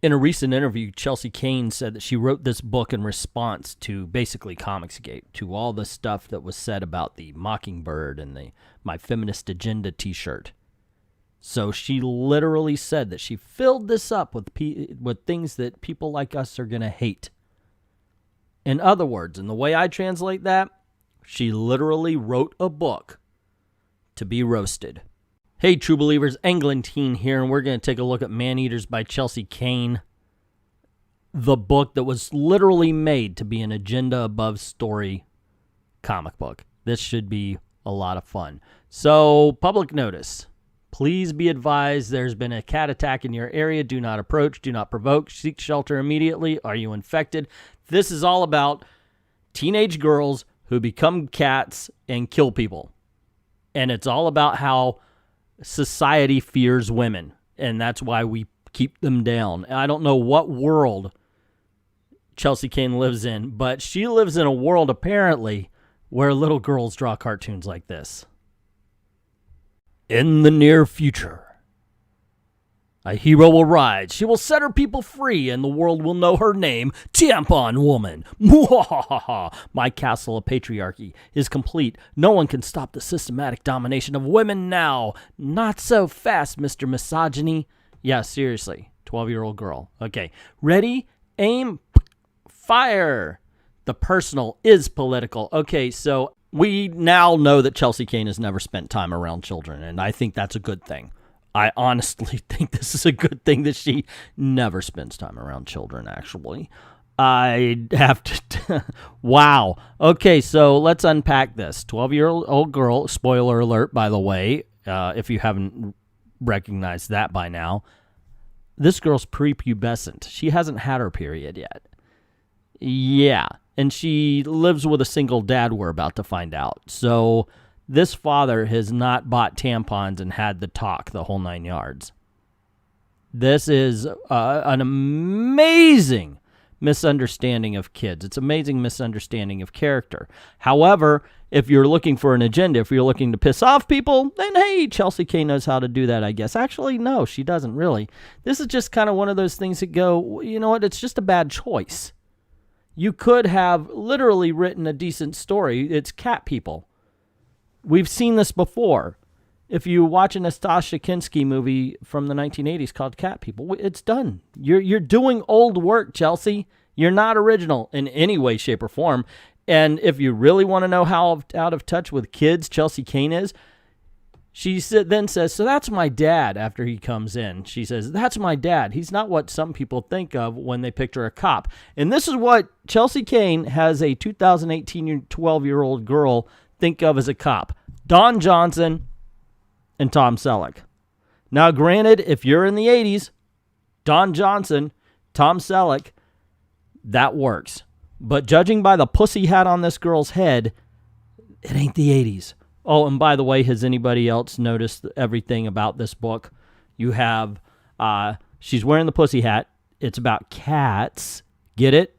In a recent interview, Chelsea Cain said that she wrote this book in response to basically Comicsgate, to all the stuff that was said about the Mockingbird and the My Feminist Agenda t-shirt. So she literally said that she filled this up with things that people like us are going to hate. In other words, and the way I translate that, she literally wrote a book to be roasted. Hey, True Believers, Englentine here, and we're going to take a look at Man-Eaters by Chelsea Cain, the book that was literally made to be an agenda-above story comic book. This should be a lot of fun. So, public notice. Please be advised there's been a cat attack in your area. Do not approach. Do not provoke. Seek shelter immediately. Are you infected? This is all about teenage girls who become cats and kill people. And it's all about how society fears women, and that's why we keep them down. I don't know what world Chelsea Cain lives in, but she lives in a world, apparently, where little girls draw cartoons like this. In the near future, a hero will rise. She will set her people free, and the world will know her name, Tampon Woman. Mwahaha! My castle of patriarchy is complete. No one can stop the systematic domination of women now. Not so fast, Mr. Misogyny. Yeah, seriously. 12-year-old girl. Okay. Ready? Aim. Fire. The personal is political. Okay, so we now know that Chelsea Cain has never spent time around children, and I think that's a good thing. I honestly think this is a good thing that she never spends time around children, actually. I have to... Wow. Okay, so let's unpack this. 12-year-old girl, spoiler alert, by the way, if you haven't recognized that by now. This girl's prepubescent. She hasn't had her period yet. Yeah, and she lives with a single dad, we're about to find out. So this father has not bought tampons and had the talk the whole 9 yards. This is an amazing misunderstanding of kids. It's an amazing misunderstanding of character. However, if you're looking for an agenda, if you're looking to piss off people, then hey, Chelsea Cain knows how to do that, I guess. Actually, no, she doesn't really. This is just kind of one of those things that go, you know what, it's just a bad choice. You could have literally written a decent story. It's cat people. We've seen this before. If you watch a Nastassja Kinski movie from the 1980s called Cat People, it's done. You're doing old work, Chelsea. You're not original in any way, shape, or form. And if you really want to know how out of touch with kids Chelsea Cain is, she then says, so that's my dad after he comes in. She says, that's my dad. He's not what some people think of when they picture a cop. And this is what Chelsea Cain has a 2018 12-year-old girl think of as a cop. Don Johnson and Tom Selleck. Now, granted, if you're in the 80s, Don Johnson, Tom Selleck, that works. But judging by the pussy hat on this girl's head, it ain't the 80s. Oh, and by the way, has anybody else noticed everything about this book? You have, she's wearing the pussy hat. It's about cats. Get it?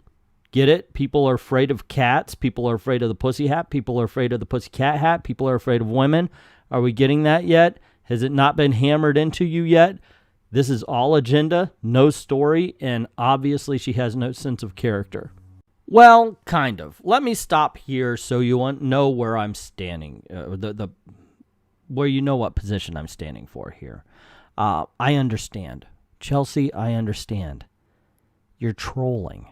Get it? People are afraid of cats. People are afraid of the pussy hat. People are afraid of the pussycat hat. People are afraid of women. Are we getting that yet? Has it not been hammered into you yet? This is all agenda, no story, and obviously she has no sense of character. Well, kind of. Let me stop here so you know where I'm standing, where you know what position I'm standing for here. I understand. Chelsea, I understand. You're trolling.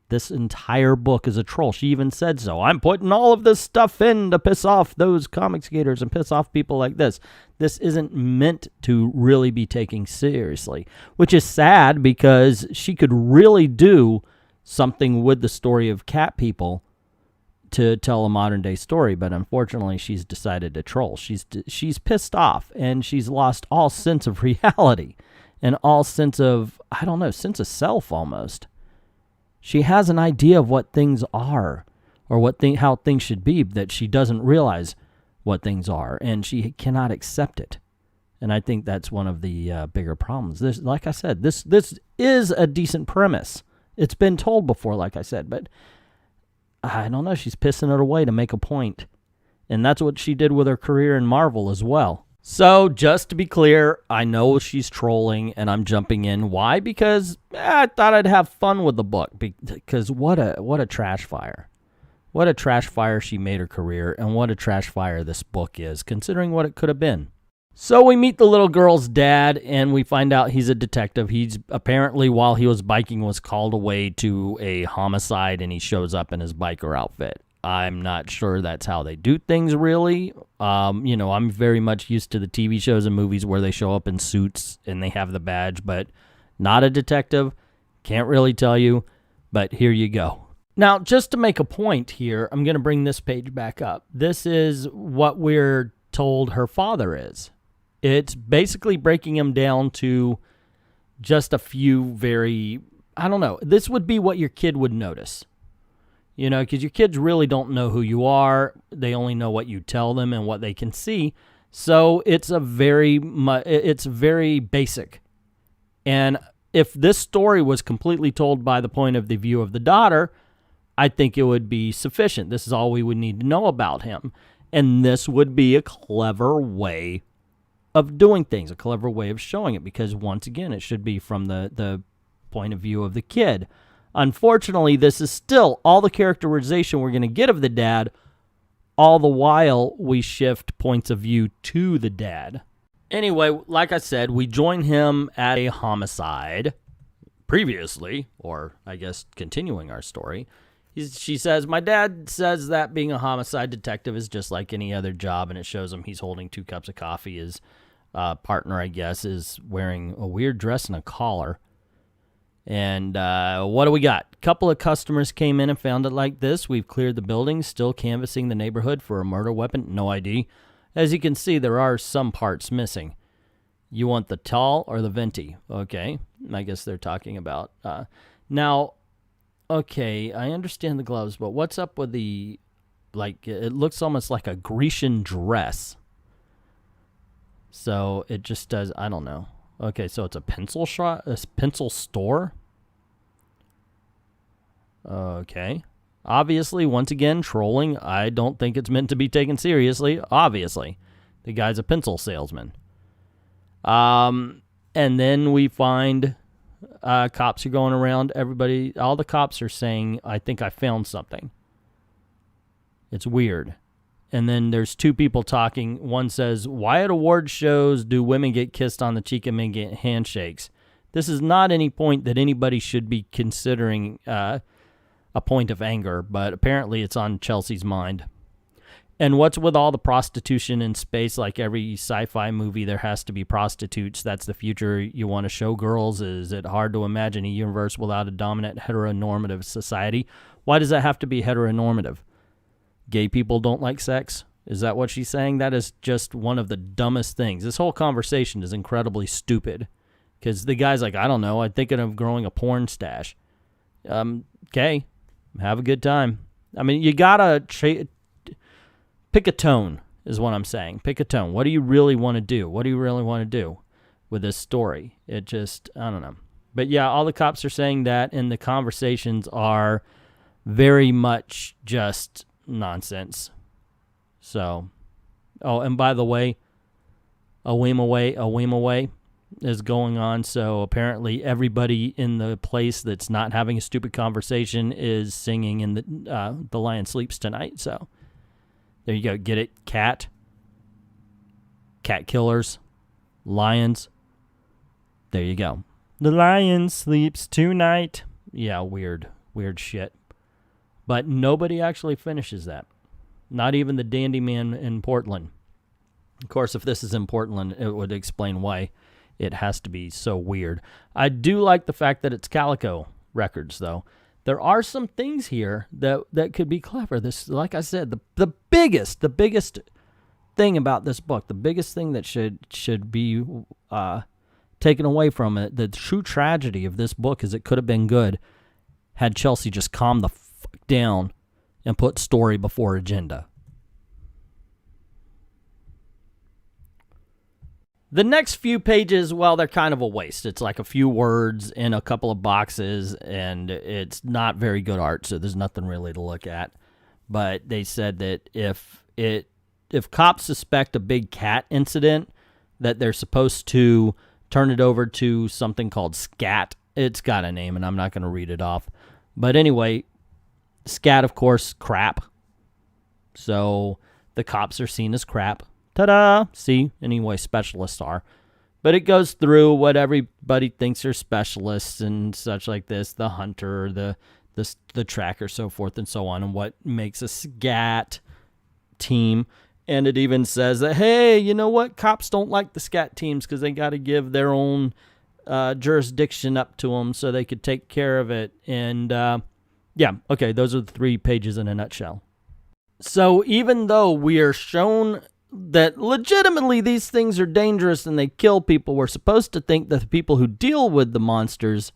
This entire book is a troll. She even said so. I'm putting all of this stuff in to piss off those comics gators and piss off people like this. This isn't meant to really be taken seriously, which is sad because she could really do something with the story of cat people to tell a modern day story, but unfortunately she's decided to troll. She's pissed off and she's lost all sense of reality and all sense of, I don't know, sense of self almost. She has an idea of what things are or how things should be, that she doesn't realize what things are, and she cannot accept it. And I think that's one of the bigger problems. This, like I said, this is a decent premise. It's been told before, like I said, but I don't know. She's pissing it away to make a point. And that's what she did with her career in Marvel as well. So, just to be clear, I know she's trolling and I'm jumping in. Why? Because I thought I'd have fun with the book. Because what a trash fire. What a trash fire she made her career, and what a trash fire this book is, considering what it could have been. So we meet the little girl's dad, and we find out he's a detective. He's apparently, while he was biking, was called away to a homicide, and he shows up in his biker outfit. I'm not sure that's how they do things, really. You know, I'm very much used to the TV shows and movies where they show up in suits and they have the badge, but not a detective. Can't really tell you, but here you go. Now, just to make a point here, I'm going to bring this page back up. This is what we're told her father is. It's basically breaking him down to just a few very, I don't know, this would be what your kid would notice. You know, because your kids really don't know who you are. They only know what you tell them and what they can see. So it's very basic. And if this story was completely told by the point of the view of the daughter, I think it would be sufficient. This is all we would need to know about him. And this would be a clever way of doing things, a clever way of showing it, because once again, it should be from the point of view of the kid. Unfortunately, this is still all the characterization we're going to get of the dad, all the while we shift points of view to the dad. Anyway, like I said, we join him at a homicide previously, or I guess continuing our story. She says, my dad says that being a homicide detective is just like any other job, and it shows him he's holding 2 cups of coffee. His partner, I guess, is wearing a weird dress and a collar. And what do we got? Couple of customers came in and found it like this. We've cleared the building, still canvassing the neighborhood for a murder weapon. No ID. As you can see, there are some parts missing. You want the tall or the venti? Okay, I guess they're talking about. Now, okay, I understand the gloves, but what's up with the, like, it looks almost like a Grecian dress. So it just does, I don't know. Okay, so it's a pencil shop, a pencil store. Okay. Obviously, once again, trolling. I don't think it's meant to be taken seriously. Obviously. The guy's a pencil salesman. And then we find cops are going around. Everybody, all the cops are saying, I think I found something. It's weird. And then there's 2 people talking. One says, why at award shows do women get kissed on the cheek and men get handshakes? This is not any point that anybody should be considering a point of anger, but apparently it's on Chelsea's mind. And what's with all the prostitution in space? Like every sci-fi movie, there has to be prostitutes. That's the future you want to show girls. Is it hard to imagine a universe without a dominant heteronormative society? Why does that have to be heteronormative? Gay people don't like sex? Is that what she's saying? That is just one of the dumbest things. This whole conversation is incredibly stupid. Because the guy's like, I don't know, I'm thinking of growing a porn stash. Okay, have a good time. I mean, you gotta pick a tone, is what I'm saying. Pick a tone. What do you really want to do? What do you really want to do with this story? It just, I don't know. But yeah, all the cops are saying that, and the conversations are very much just nonsense. So, oh, and by the way, a whim away is going on. So apparently everybody in the place that's not having a stupid conversation is singing in the Lion Sleeps Tonight. So there you go. Get it? Cat killers, lions. There you go. The lion sleeps tonight. Yeah, weird shit. But nobody actually finishes that. Not even the dandy man in Portland. Of course, if this is in Portland, it would explain why it has to be so weird. I do like the fact that it's Calico Records, though. There are some things here that could be clever. This, like I said, the biggest thing about this book, the biggest thing that should be taken away from it, the true tragedy of this book is it could have been good had Chelsea just calmed the fuck down and put story before agenda. The next few pages, well, they're kind of a waste. It's like a few words in a couple of boxes, and it's not very good art, so there's nothing really to look at. But they said that if it if cops suspect a big cat incident, that they're supposed to turn it over to something called SCAT. It's got a name, and I'm not going to read it off. But anyway, SCAT, of course, crap. So the cops are seen as crap. Ta-da! See? Anyway, specialists are. But it goes through what everybody thinks are specialists and such like this, the hunter, the tracker, so forth and so on, and what makes a SCAT team. And it even says that, hey, you know what? Cops don't like the SCAT teams because they got to give their own jurisdiction up to them so they could take care of it. And yeah, okay, those are the 3 pages in a nutshell. So even though we are shown that legitimately these things are dangerous and they kill people, we're supposed to think that the people who deal with the monsters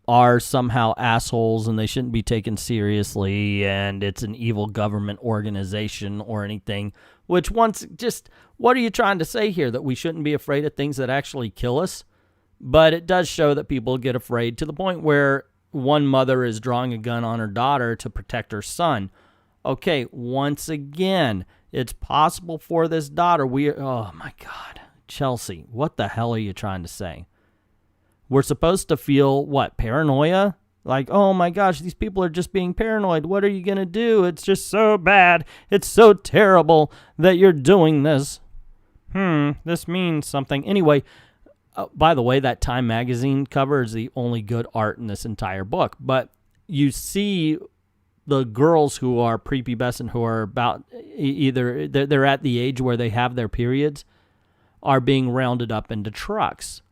are somehow assholes and they shouldn't be taken seriously and it's an evil government organization or anything, which what are you trying to say here? That we shouldn't be afraid of things that actually kill us? But it does show that people get afraid to the point where one mother is drawing a gun on her daughter to protect her son. Okay, once again, it's possible for this daughter. Oh my God, Chelsea, what the hell are you trying to say? We're supposed to feel, what, paranoia? Like, oh my gosh, these people are just being paranoid. What are you going to do? It's just so bad. It's so terrible that you're doing this. This means something. Anyway, by the way, that Time magazine cover is the only good art in this entire book. But you see the girls who are prepubescent, who are about either they're at the age where they have their periods, are being rounded up into trucks.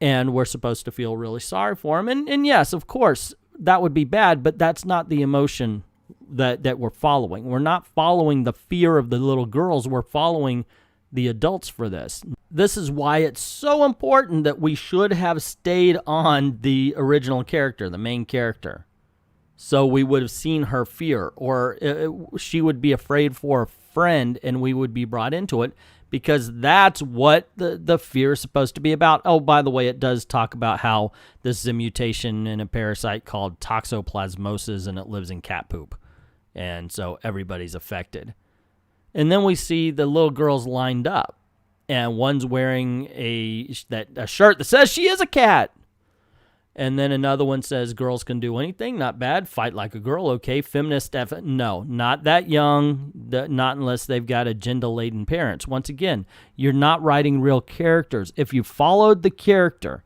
And we're supposed to feel really sorry for them. And yes, of course, that would be bad, but that's not the emotion that we're following. We're not following the fear of the little girls. We're following the adults for this. This is why it's so important that we should have stayed on the original character, the main character. So we would have seen her fear, or she would be afraid for a friend and we would be brought into it, because that's what the fear is supposed to be about. Oh, by the way, it does talk about how this is a mutation in a parasite called toxoplasmosis, and it lives in cat poop. And so everybody's affected. And then we see the little girls lined up, and one's wearing a shirt that says she is a cat. And then another one says girls can do anything, not bad, fight like a girl, okay, feminist, no, not that young, not unless they've got agenda-laden parents. Once again, you're not writing real characters. If you followed the character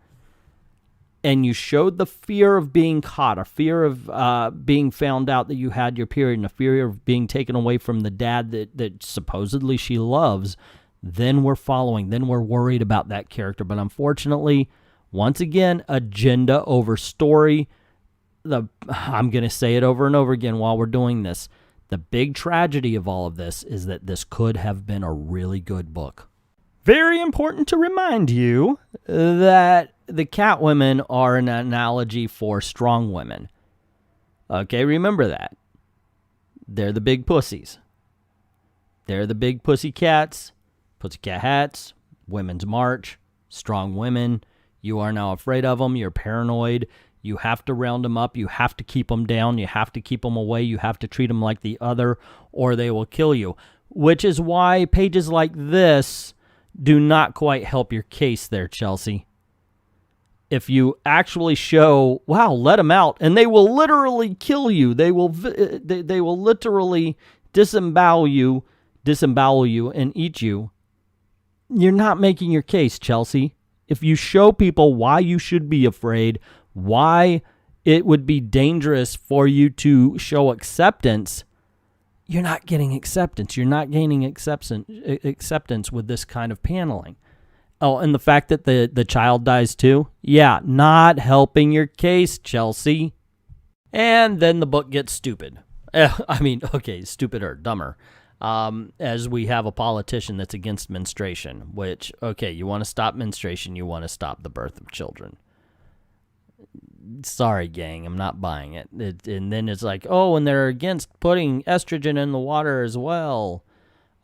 and you showed the fear of being caught, a fear of being found out that you had your period, and a fear of being taken away from the dad that supposedly she loves, then we're following, then we're worried about that character. But unfortunately, once again, agenda over story. I'm going to say it over and over again while we're doing this. The big tragedy of all of this is that this could have been a really good book. Very important to remind you that the Catwomen are an analogy for strong women. Okay, remember that. They're the big pussies. They're the big pussycats, pussycat hats, women's march, strong women. You are now afraid of them. You're paranoid. You have to round them up. You have to keep them down. You have to keep them away. You have to treat them like the other, or they will kill you. Which is why pages like this do not quite help your case there, Chelsea. If you actually show, wow, let them out, and they will literally kill you. They will literally disembowel you and eat you. You're not making your case, Chelsea. If you show people why you should be afraid, why it would be dangerous for you to show acceptance, you're not getting acceptance. You're not gaining acceptance with this kind of paneling. Oh, and the fact that the child dies too? Yeah, not helping your case, Chelsea. And then the book gets stupid. Stupid or dumber. As we have a politician that's against menstruation, which, okay, you want to stop menstruation, you want to stop the birth of children. Sorry, gang, I'm not buying it. And then it's like, oh, and they're against putting estrogen in the water as well.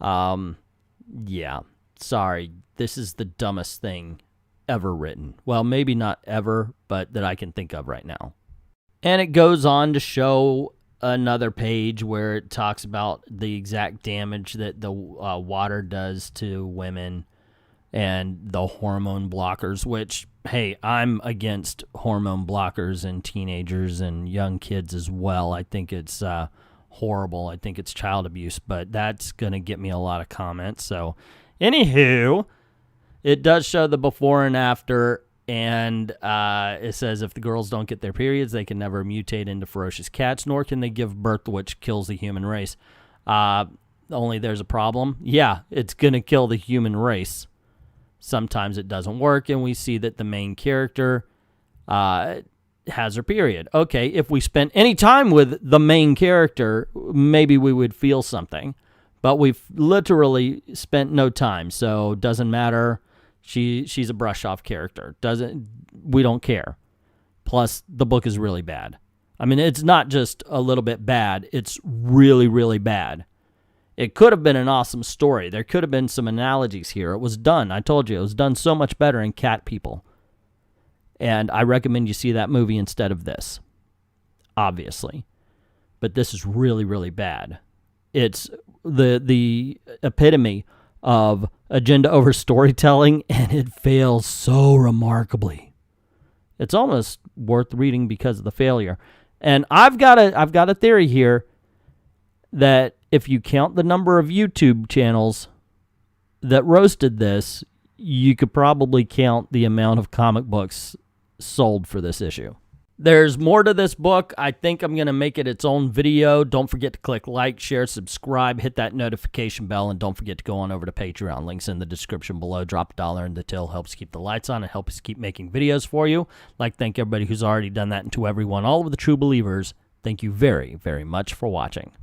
Yeah, sorry, this is the dumbest thing ever written. Well, maybe not ever, but that I can think of right now. And it goes on to show another page where it talks about the exact damage that the water does to women and the hormone blockers, which, hey, I'm against hormone blockers in teenagers and young kids as well. I think it's horrible. I think it's child abuse, but that's going to get me a lot of comments. So, anywho, it does show the before and after, and it says if the girls don't get their periods, they can never mutate into ferocious cats, nor can they give birth, which kills the human race. Only there's a problem. Yeah, it's going to kill the human race. Sometimes it doesn't work, and we see that the main character has her period. Okay, if we spent any time with the main character, maybe we would feel something. But we've literally spent no time, so doesn't matter. She's a brush-off character. We don't care. Plus, the book is really bad. I mean, it's not just a little bit bad. It's really, really bad. It could have been an awesome story. There could have been some analogies here. It was done. I told you, it was done so much better in Cat People. And I recommend you see that movie instead of this, obviously. But this is really, really bad. It's the epitome of agenda over storytelling, and it fails so remarkably. It's almost worth reading because of the failure. And I've got a theory here that if you count the number of YouTube channels that roasted this, you could probably count the amount of comic books sold for this issue. There's more to this book. I think I'm going to make it its own video. Don't forget to click like, share, subscribe, hit that notification bell, and don't forget to go on over to Patreon. Links in the description below. Drop $1 in the till. Helps keep the lights on and helps us keep making videos for you. Like, thank everybody who's already done that, and to everyone, all of the true believers, thank you very, very much for watching.